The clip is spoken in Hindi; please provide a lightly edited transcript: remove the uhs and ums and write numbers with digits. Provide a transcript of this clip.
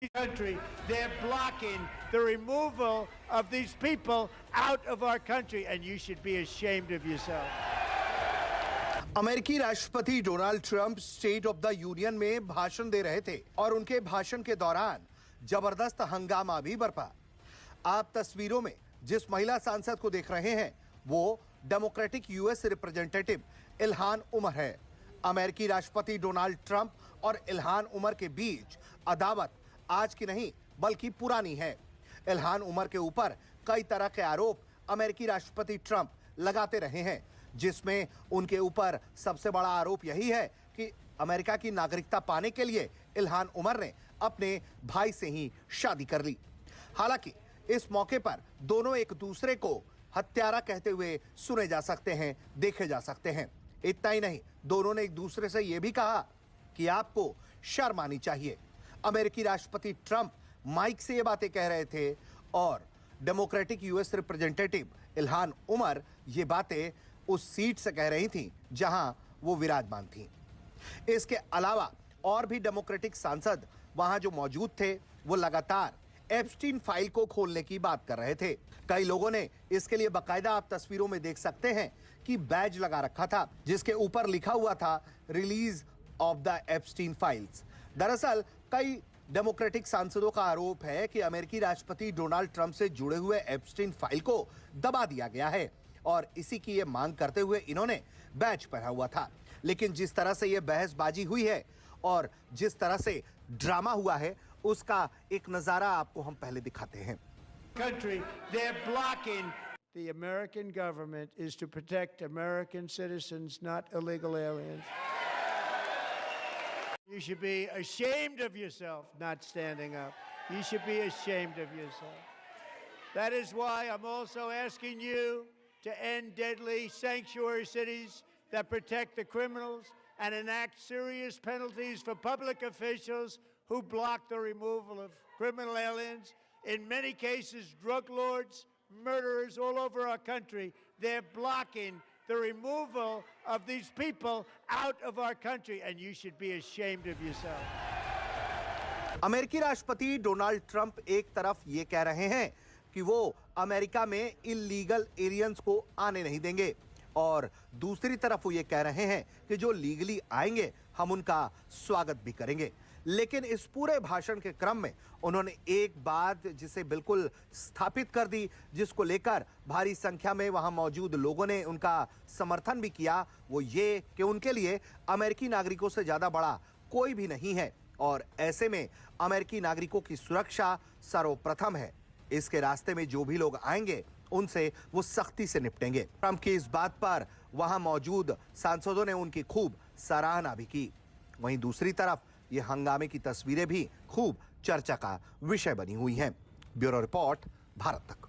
country. They're blocking the removal of these people out of our country, and you should be ashamed of yourself. अमेरिकी राष्ट्रपति Donald Trump state of the union में भाषण दे रहे थे और उनके भाषण के दौरान जबरदस्त हंगामा भी बरपा। आप तस्वीरों में जिस महिला सांसद को देख रहे हैं वो democratic US representative Ilhan Omar है। अमेरिकी राष्ट्रपति डोनाल्ड ट्रंप और इल्हान उमर के बीच अदावत आज की नहीं बल्कि पुरानी है। इल्हान उमर के ऊपर कई तरह के आरोप अमेरिकी राष्ट्रपति ट्रंप लगाते रहे हैं, जिसमें उनके ऊपर सबसे बड़ा आरोप यही है कि अमेरिका की नागरिकता पाने के लिए इल्हान उमर ने अपने भाई से ही शादी कर ली। हालांकि इस मौके पर दोनों एक दूसरे को हत्यारा कहते हुए सुने जा सकते हैं, देखे जा सकते हैं। इतना ही नहीं, दोनों ने एक दूसरे से यह भी कहा कि आपको शर्म आनी चाहिए। अमेरिकी राष्ट्रपति ट्रंप माइक से ये बातें कह रहे थे और democratic US representative Ilhan Omar ये बातें उस सीट से कह रही थी जहां वो विराजमान थी। इसके अलावा और भी डेमोक्रेटिक सांसद वहां जो मौजूद थे वो लगातार एप्स्टीन फाइल को खोलने की बात कर रहे थे। कई लोगों ने इसके लिए बाकायदा आप तस्वीरों में देख सकते हैं कि बैज लगा रखा था जिसके ऊपर लिखा हुआ था release of the Epstein files. दरअसल कई डेमोक्रेटिक सांसदों का आरोप है कि अमेरिकी राष्ट्रपति डोनाल्ड ट्रंप से जुड़े हुए एप्स्टीन फाइल को दबा दिया गया है और इसी की ये मांग करते हुए इन्होंने बैज पहना हुआ था। लेकिन जिस तरह से ये बहसबाजी हुई है और जिस तरह से ड्रामा हुआ है उसका एक नजारा आपको हम पहले दिखाते हैं। Country, they're blocking. The American government is to protect American citizens, not illegal aliens. You should be ashamed of yourself not standing up. You should be ashamed of yourself. That is why I'm also asking you to end deadly sanctuary cities that protect the criminals and enact serious penalties for public officials who block the removal of criminal aliens. In many cases, drug lords, murderers all over our country, they're blocking the removal of these people out of our country, and you should be ashamed of yourself. अमेरिकी राष्ट्रपति डोनाल्ड ट्रंप एक तरफ ये कह रहे हैं कि वो अमेरिका में इल्लीगल एलियंस को आने नहीं देंगे और दूसरी तरफ वो ये कह रहे हैं कि जो लीगली आएंगे हम उनका स्वागत भी करेंगे। लेकिन इस पूरे भाषण के क्रम में उन्होंने एक बात जिसे बिल्कुल स्थापित कर दी, जिसको लेकर भारी संख्या में वहां मौजूद लोगों ने उनका समर्थन भी किया, वो ये कि उनके लिए अमेरिकी नागरिकों से ज्यादा बड़ा कोई भी नहीं है और ऐसे में अमेरिकी नागरिकों की सुरक्षा सर्वप्रथम है। इसके रास्ते में जो भी लोग आएंगे उनसे वो सख्ती से निपटेंगे। ट्रंप की इस बात पर वहां मौजूद सांसदों ने उनकी खूब सराहना भी की। वहीं दूसरी तरफ ये हंगामे की तस्वीरें भी खूब चर्चा का विषय बनी हुई हैं। ब्यूरो रिपोर्ट, भारत तक।